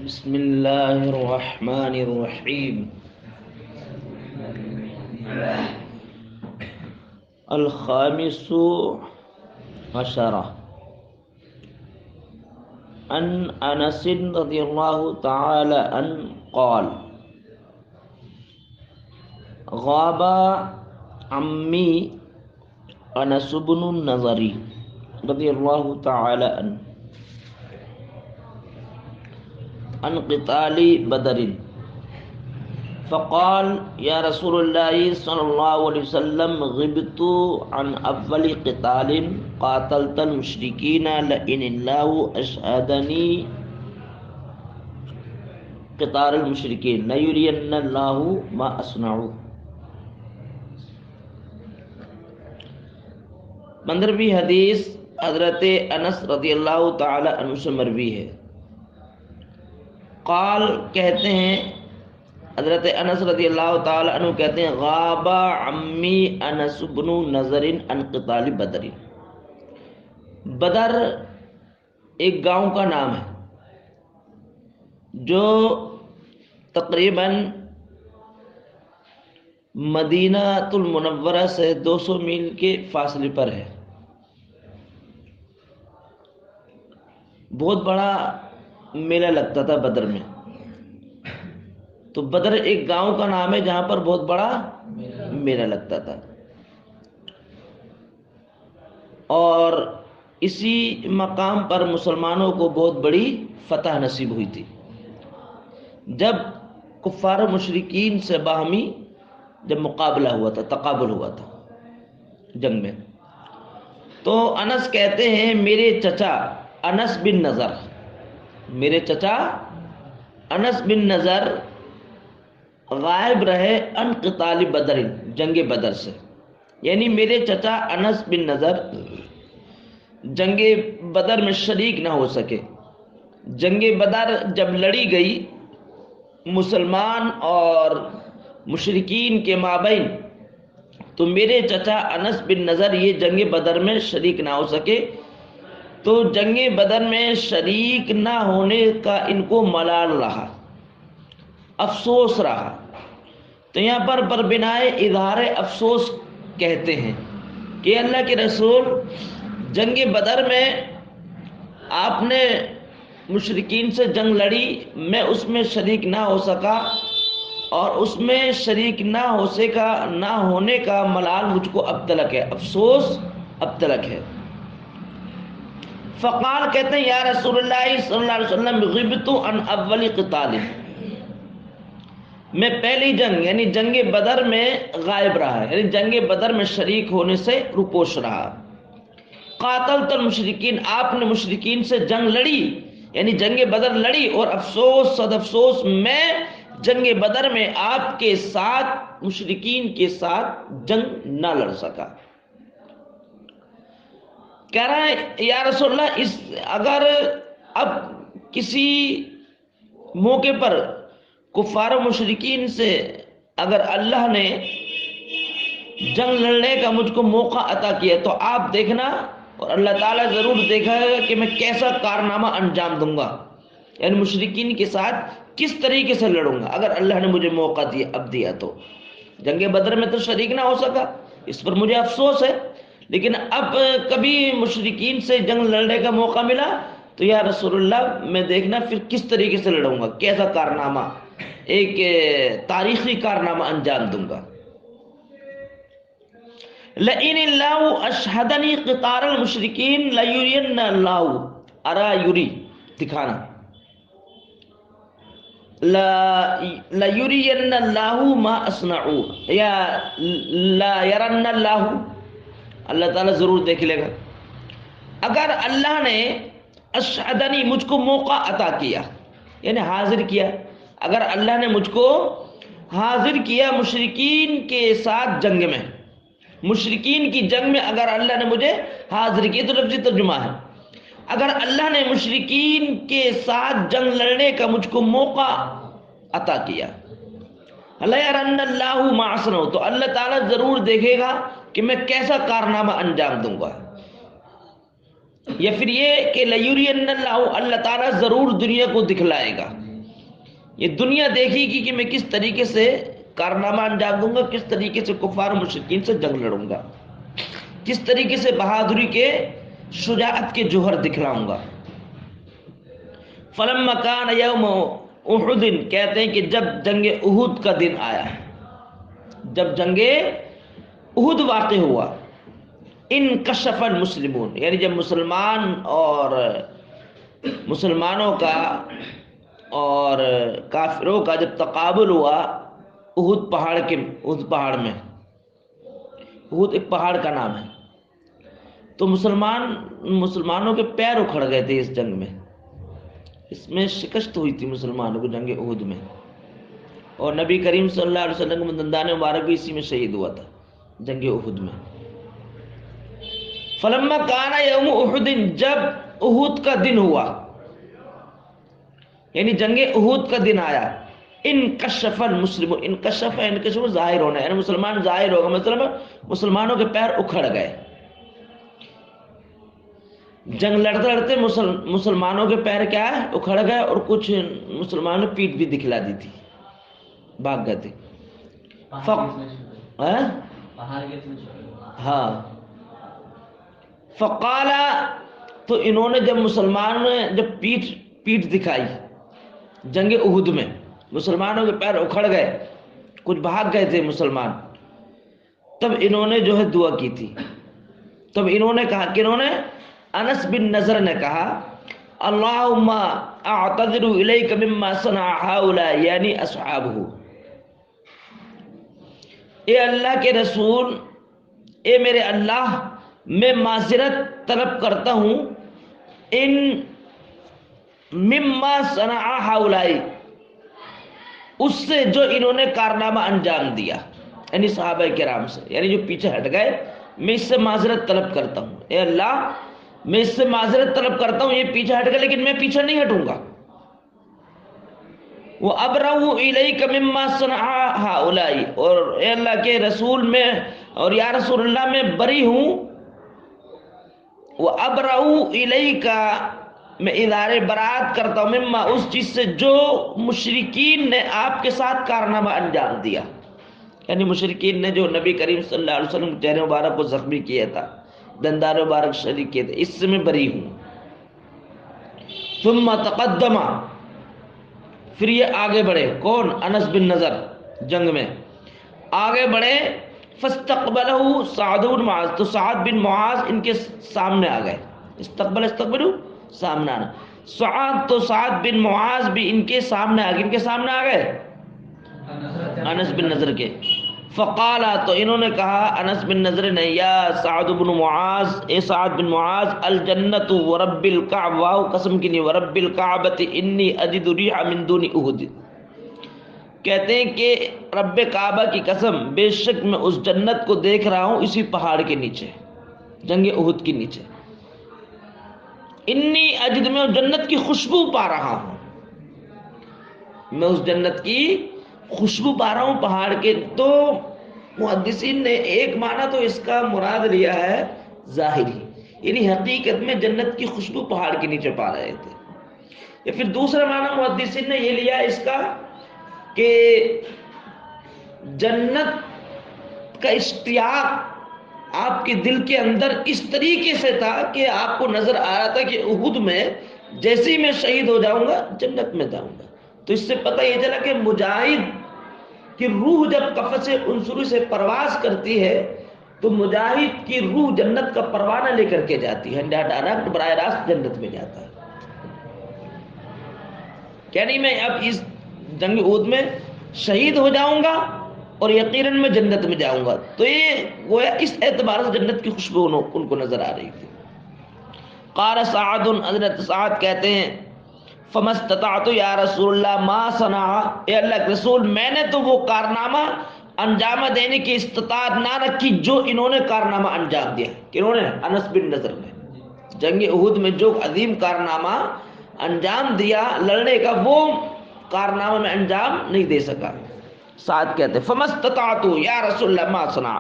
بسم اللہ الرحمن الرحیم الخامس عشرہ عن انس رضی اللہ تعالی عنہ قال غاب عمی انس بن النضر رضی اللہ تعالی عنہ عن قتال بدر فقال یا رسول اللہ صلی اللہ علیہ وسلم غبت عن اول قتال قاتلت المشرکین لئن اللہ اشہدنی قتال المشرکین لیرین اللہ ما اصنع۔ 15ویں حدیث حضرت انس رضی اللہ تعالی عنہ سے مروی ہے۔ قال کہتے ہیں، حضرت انس رضی اللہ تعالی عنہ کہتے ہیں غاب عمی انس بن نضر عن قتال بدر۔ بدر ایک گاؤں کا نام ہے جو تقریباً مدینہ المنورہ سے 200 میل کے فاصلے پر ہے۔ بہت بڑا میلہ لگتا تھا بدر میں۔ تو بدر ایک گاؤں کا نام ہے جہاں پر بہت بڑا میلہ لگتا تھا، اور اسی مقام پر مسلمانوں کو بہت بڑی فتح نصیب ہوئی تھی جب کفار و مشرکین سے باہمی جب مقابلہ ہوا تھا، تقابل ہوا تھا جنگ میں۔ تو انس کہتے ہیں میرے چچا انس بن نضر، میرے چچا انس بن نضر غائب رہے عن قتال بدر، جنگ بدر سے، یعنی میرے چچا انس بن نضر جنگ بدر میں شریک نہ ہو سکے۔ جنگ بدر جب لڑی گئی مسلمان اور مشرکین کے مابین، تو میرے چچا انس بن نضر یہ جنگ بدر میں شریک نہ ہو سکے۔ تو جنگ بدر میں شریک نہ ہونے کا ان کو ملال رہا، افسوس رہا۔ تو یہاں پر بربنائے اظہار افسوس کہتے ہیں کہ اللہ کے رسول جنگ بدر میں آپ نے مشرکین سے جنگ لڑی، میں اس میں شریک نہ ہو سکا، اور اس میں شریک نہ ہونے کا ملال مجھ کو اب تلک ہے، افسوس اب تلک ہے۔ فقال کہتے ہیں یا رسول اللہ صلی اللہ علیہ وسلم غبت عن اول قتال، میں پہلی جنگ یعنی جنگ بدر میں غائب رہا، یعنی جنگ بدر میں شریک ہونے سے روپوش رہا۔ قاتلت المشرکین، آپ نے مشرکین سے جنگ لڑی، یعنی جنگ بدر لڑی، اور افسوس صد افسوس میں جنگ بدر میں آپ کے ساتھ مشرکین کے ساتھ جنگ نہ لڑ سکا۔ کہہ رہا ہے یا رسول اللہ اگر اب کسی موقع پر کفار و مشرکین سے اگر اللہ نے جنگ لڑنے کا مجھ کو موقع عطا کیا تو آپ دیکھنا، اور اللہ تعالیٰ ضرور دیکھا گا کہ میں کیسا کارنامہ انجام دوں گا، یعنی مشرکین کے ساتھ کس طریقے سے لڑوں گا اگر اللہ نے مجھے موقع دیا تو۔ جنگ بدر میں تو شریک نہ ہو سکا، اس پر مجھے افسوس ہے، لیکن اب کبھی مشرکین سے جنگ لڑنے کا موقع ملا تو یا رسول اللہ میں دیکھنا پھر کس طریقے سے لڑوں گا، کیسا کارنامہ، ایک تاریخی کارنامہ انجام دوں گا۔ لئن اللہ اشہدنی قتال المشرکین لیرین اللہ، ارا یری دکھانا، لیرین اللہ ما اصنع، یا لا یرن اللہ، اللہ تعالیٰ ضرور دیکھ لے گا۔ اگر اللہ نے اشہدنی مجھ کو موقع عطا کیا، یعنی حاضر کیا، اگر اللہ نے مجھ کو حاضر کیا مشرکین کے ساتھ جنگ میں، مشرکین کی جنگ میں اگر اللہ نے مجھے حاضر کیا، تو لفظی ترجمہ ہے اگر اللہ نے مشرکین کے ساتھ جنگ لڑنے کا مجھ کو موقع عطا کیا، لَيَرَنَّ اللَّهُ مَا أَصْنَعُ، تو اللہ تعالیٰ ضرور دیکھے گا کہ میں کیسا کارنامہ انجام دوں گا۔ یا پھر یہ کہ لَيُرِيَنَّ اللَّهُ، اللہ تعالیٰ ضرور دنیا کو دکھلائے گا، یہ دنیا دیکھے گی کہ میں کس طریقے سے کارنامہ انجام دوں گا، کس طریقے سے کفار و مشرکین سے جنگ لڑوں گا، کس طریقے سے بہادری کے شجاعت کے جوہر دکھلاؤں گا۔ فلما کان یوم احد، کہتے ہیں کہ جب جنگ احد کا دن آیا، جب جنگ احد واقع ہوا، انکشف المسلمون، یعنی جب مسلمان اور مسلمانوں کا اور کافروں کا جب تقابل ہوا احد پہاڑ میں، احد ایک پہاڑ کا نام ہے، تو مسلمانوں کے پیر اکھڑ گئے تھے اس جنگ میں، اس میں شکست ہوئی تھی مسلمانوں کو جنگ احد میں، اور نبی کریم صلی اللہ علیہ وسلم کا دندان مبارک بھی اسی میں شہید ہوا تھا، جنگ احد میں۔ فلما کان یوم احد، جب احد کا دن ہوا، یعنی جنگ احد کا دن آیا، انکشف المسلم، انکشف ظاہر ہونا، یعنی مسلمان ظاہر ہوگا، مطلب مسلمانوں کے پیر اکھڑ گئے، جنگ لڑتے لڑتے مسلمانوں کے پیر کیا ہے اکھڑ گئے، اور کچھ مسلمانوں نے پیٹ بھی دکھلا دی تھی، بھاگ گئے تھے۔ ہاں، فقالا، تو انہوں نے جب مسلمانوں نے جب پیٹ دکھائی جنگ احد میں، مسلمانوں کے پیر اکھڑ گئے، کچھ بھاگ گئے تھے مسلمان، تب انہوں نے جو ہے دعا کی تھی، تب انہوں نے کہا کہ انہوں نے انس بن نضر نے کہا اللہم اعتذر الیک مما صنع ہؤلاء، یعنی اصحابہ، اے اللہ کے رسول، اے میرے اللہ، میں معذرت طلب کرتا ہوں ان مما صنع ہؤلاء، اس سے جو انہوں نے کارنامہ انجام دیا، یعنی صحابہ کرام سے، یعنی جو پیچھے ہٹ گئے، میں اس سے معذرت طلب کرتا ہوں، اے اللہ میں اس سے معذرت طلب کرتا ہوں، یہ پیچھے ہٹ گئے لیکن میں پیچھے نہیں ہٹوں گا۔ وَأَبْرَؤُ إِلَيْكَ مِمَّا صَنَعَ هَؤُلَاءِ، اور اے اللہ کے رسول میں، اور یا رسول اللہ میں بری ہوں، وَأَبْرَؤُ إِلَيْكَ، میں اظہار برات کرتا ہوں، مما، اس چیز سے جو مشرکین نے آپ کے ساتھ کارنامہ انجام دیا، یعنی مشرکین نے جو نبی کریم صلی اللہ علیہ وسلم کے چہرے مبارک کو زخمی کیا تھا، دندان مبارک شریک کیے تھے، اس سے میں بری ہوں۔ ثم تقدم، پھر یہ آگے بڑھے، کون؟ انس بن نضر، جنگ میں آگے بڑھے، فاستقبلہ سعد بن معاذ، تو سعد بن معاذ ان کے سامنے آ گئے، استقبلو سامنے آنا، سعد بن معاذ بھی ان کے سامنے آ گئے، ان کے سامنے آ گئے انس بن نضر کے، فقالا، تو انہوں نے کہا انس بن نضر نے، یا سعد بن معاذ، اے سعد بن معاذ، الجنت ورب الکعبہ، واو قسم کی نہیں، ورب الکعبۃ انی اجد ریح من دون احد، کہتے ہیں کہ رب کعبہ کی قسم، بے شک میں اس جنت کو دیکھ رہا ہوں اسی پہاڑ کے نیچے، جنگ احد کے نیچے، انی اجد، میں اس جنت کی خوشبو پا رہا ہوں، میں اس جنت کی خوشبو پا رہا ہوں پہاڑ کے۔ تو محدثین نے ایک معنی تو اس کا مراد لیا ہے ظاہری، یعنی حقیقت میں جنت کی خوشبو پہاڑ کے نیچے پا رہے تھے، یا پھر دوسرا معنی محدثین نے یہ لیا اس کا کہ جنت کا اشتیاق آپ کے دل کے اندر اس طریقے سے تھا کہ آپ کو نظر آ رہا تھا کہ احد میں جیسے ہی میں شہید ہو جاؤں گا جنت میں جاؤں گا۔ تو اس سے پتہ یہ چلا کہ مجاہد کی روح جب قفس عنصری سے پرواز کرتی ہے تو مجاہد کی روح جنت کا پروانہ لے کر کے جاتی ہے، ڈائریکٹ براہ راست جنت میں جاتا ہے، یعنی میں اب اس جنگ احد میں شہید ہو جاؤں گا اور یقیناً میں جنت میں جاؤں گا۔ تو یہ گویا اس اعتبار سے جنت کی خوشبو ان کو نظر آ رہی تھی۔ قال سعد، حضرت سعد کہتے ہیں فما استطعت یا رسول اللہ ما صنع، اے اللہ کے رسول میں نے تو وہ کارنامہ انجام دینے کی استطاعت نہ رکھی جو انہوں نے کارنامہ انجام دیا، کہ انہوں نے انس بن نضر نے جنگ احد میں جو عظیم کارنامہ انجام دیا لڑنے کا، وہ کارنامہ میں انجام نہیں دے سکا۔ سعد کہتے فما استطعت یا رسول اللہ ما صنع،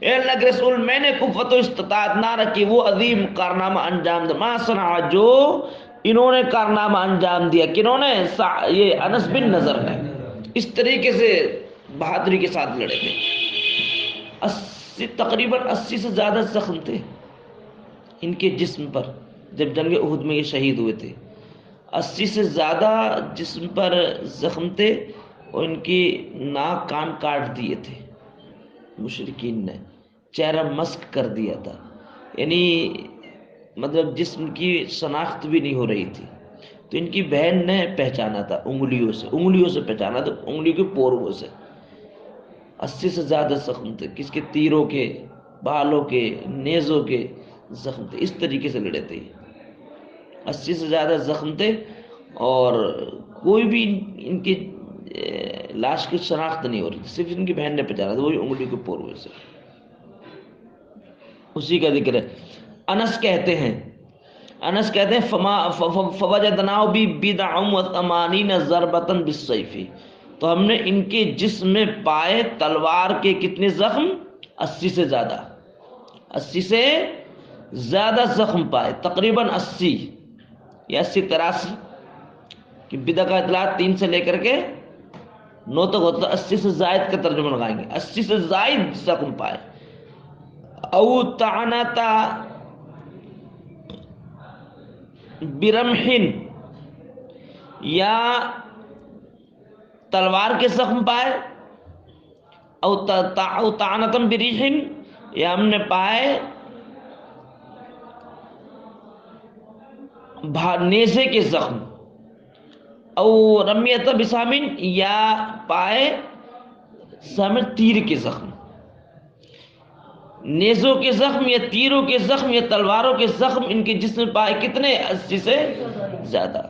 اے اللہ کے رسول میں نے قوت و استطاعت نہ رکھی وہ عظیم کارنامہ انجام دے، ما صنع جو انہوں نے کارنامہ انجام دیا، کنہوں نے؟ یہ انس بن نضر نے اس طریقے سے بہادری کے ساتھ لڑے تھے۔ تقریباً 80 سے زیادہ زخم تھے ان کے جسم پر جب جنگ احد میں یہ شہید ہوئے تھے۔ 80 سے زیادہ جسم پر زخم تھے اور ان کی ناک کان کاٹ دیے تھے مشرکین نے، چہرہ مسخ کر دیا تھا، یعنی مطلب جسم کی شناخت بھی نہیں ہو رہی تھی۔ تو ان کی بہن نے پہچانا تھا انگلیوں سے پہچانا تھا، انگلیوں کے پوروں سے۔ 80 سے زیادہ زخم تھے، کس کے؟ تیروں کے، بالوں کے، نیزوں کے زخم تھے، اس طریقے سے لڑے تھے۔ 80 سے زیادہ زخم تھے اور کوئی بھی ان کی لاش کی شناخت نہیں ہو رہی تھی، صرف ان کی بہن نے پہچانا تھا، وہی انگلیوں کے پوروں سے۔ اسی کا ذکر ہے۔ انس کہتے ہیں فوجدناه ببضع وثمانین ضربۃ بالسیف، تو ہم نے ان کے جسم میں پائے تلوار کے کتنے زخم؟ 80 سے زیادہ، 80 سے زیادہ زخم پائے، تقریباً 80 یا 80 83 کہ بدع کا اطلاق 3 سے لے کر کے 9 تک ہوتا ہے، 80 سے زائد کا ترجمہ لگائیں گے، 80 سے زائد زخم پائے۔ او تعنتا برمحن، یا تلوار کے زخم پائے، او تعنتم بریحن، یا ہم نے پائے نیزے کے زخم، او رمیت بسامن، یا پائے سامن تیر کے زخم۔ نیزوں کے زخم یا تیروں کے زخم یا تلواروں کے زخم ان کے جسم میں پائے کتنے؟ 80 سے زیادہ۔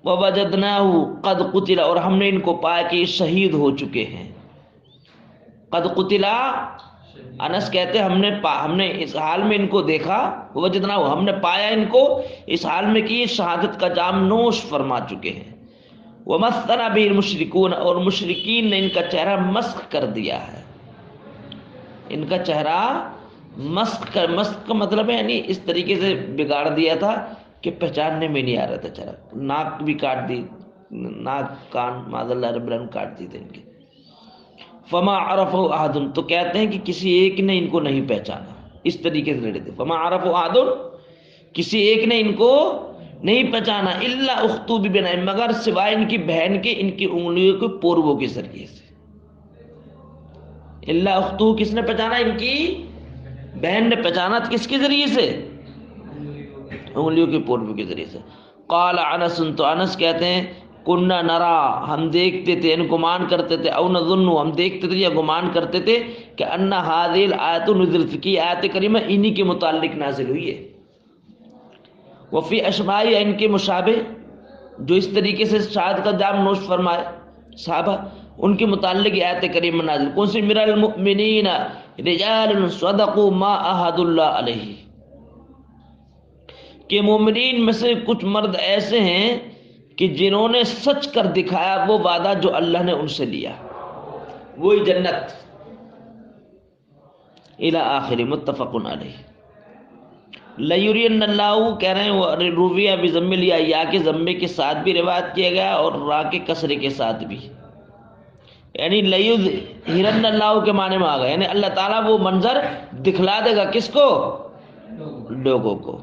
وَوَجَدْنَاهُ قَدْ قُتِلَ، اور ہم نے ان کو پایا کہ یہ شہید ہو چکے ہیں۔ قد قتلا، انس کہتے ہیں ہم نے اس حال میں ان کو دیکھا، وجدناہ، ہم نے پایا ان کو اس حال میں کہ یہ شہادت کا جام نوش فرما چکے ہیں۔ وَمَثَّنَ بِهِ الْمُشْرِكُونَ، اور مشرکین نے ان کا چہرہ مسخ کر دیا ہے، ان کا چہرہ مسخ کا مطلب ہے یعنی اس طریقے سے بگاڑ دیا تھا کہ پہچاننے میں نہیں آ رہا تھا چہرہ، ناک بھی کاٹ دی، ناک کان معاذ اللہ رب العالمین کاٹ دی تھے ان کے۔ فما عرفوا احد، تو کہتے ہیں کہ کسی ایک نے ان کو نہیں پہچانا، اس طریقے سے لڑے تھے۔ فما عرفوا احد، کسی ایک نے ان کو نہیں پہچانا، الا اختو ببناء، مگر سوائے ان کی بہن کے، ان کی انگلیوں کے پوروں کے ذریعے سے۔ الا اختو، کس نے پہچانا؟ ان کی بہن نے پہچانا، کس کے ذریعے سے؟ انگلیوں کے پوروں کے ذریعے سے۔ قال انس، تو انس کہتے ہیں کننا نرا، ہم دیکھتے تھے، ان گمان کرتے تھے، او نظن، ہم دیکھتے تھے یا گمان کرتے تھے کہ ان هذه الآیت نزلت، کی آیت کریمہ انہی کے متعلق نازل ہوئی ہے۔ وفی اشباہ، ان کے مشابہ جو اس طریقے سے شہادت کا جام نوش فرمائے صحابہ، ان کے متعلق آیت کریمہ نازل۔ کون سی؟ من المؤمنین رجال صدقوا ما عاہدوا اللہ علیہ، کہ مومنین میں سے کچھ مرد ایسے ہیں کہ جنہوں نے سچ کر دکھایا وہ وعدہ جو اللہ نے ان سے لیا، وہی جنت۔ الی آخر، متفق علیہ۔ لیرین اللہ، کہہ رہے ہیں رویہ بضم الیا، یا کے ضمے کے ساتھ بھی روایت کیا گیا اور را کے کسرے کے ساتھ بھی، یعنی لیظہرن اللہ کے معنی میں آ گیا، یعنی اللہ تعالیٰ وہ منظر دکھلا دے گا، کس کو؟ لوگوں کو۔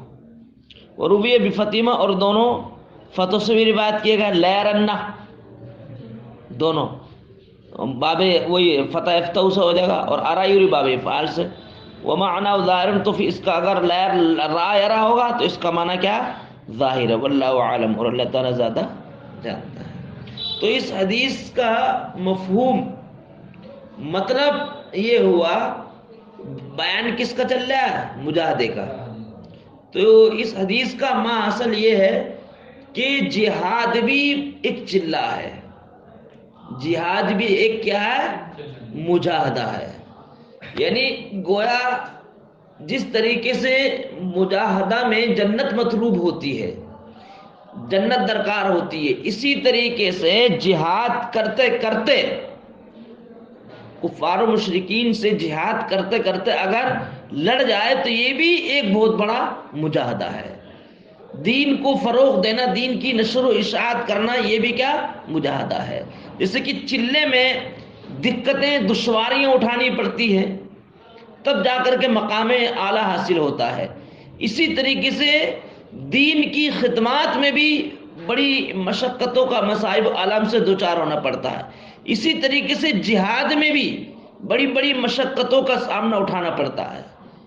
اور رویہ بفتیمہ، اور دونوں فتح سے بھی روایت کیا گیا، لیرنہ، دونوں باب وہی فتح افتح سے ہو جائے گا، اور ارائیوری باب افعال سے۔ ومعنى ظاہر، تو پھر اس کا اگر را یرا ہوگا تو اس کا معنی کیا؟ ظاہر ہے، واللہ عالم، اور اللہ تعالیٰ زیادہ جانتا ہے۔ تو اس حدیث کا مفہوم مطلب یہ ہوا، بیان کس کا چل رہا ہے؟ مجاہدے کا۔ تو اس حدیث کا ما اصل یہ ہے کہ جہاد بھی ایک چلہ ہے، جہاد بھی ایک کیا ہے؟ مجاہدہ ہے۔ یعنی گویا جس طریقے سے مجاہدہ میں جنت مطلوب ہوتی ہے، جنت درکار ہوتی ہے، اسی طریقے سے جہاد کرتے کرتے، کفار و مشرکین سے جہاد کرتے کرتے اگر لڑ جائے تو یہ بھی ایک بہت بڑا مجاہدہ ہے۔ دین کو فروغ دینا، دین کی نشر و اشاعت کرنا، یہ بھی کیا مجاہدہ ہے. جیسے کہ چلے میں دقتیں دشواریاں اٹھانی پڑتی ہیں تب جا کر کے مقام اعلیٰ حاصل ہوتا ہے. اسی طریقے سے دین کی خدمات میں بھی بڑی مشقتوں کا مصائب عالم سے دوچار ہونا پڑتا ہے. اسی طریقے سے جہاد میں بھی بڑی بڑی مشقتوں کا سامنا اٹھانا پڑتا ہے،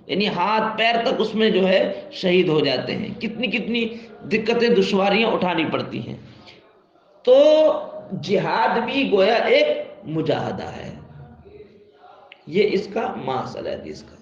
یعنی ہاتھ پیر تک اس میں جو ہے شہید ہو جاتے ہیں، کتنی کتنی دقتیں دشواریاں اٹھانی پڑتی ہیں. تو جہاد بھی گویا ایک مجاہدہ ہے. یہ اس کا ماحصل ہے حدیث کا.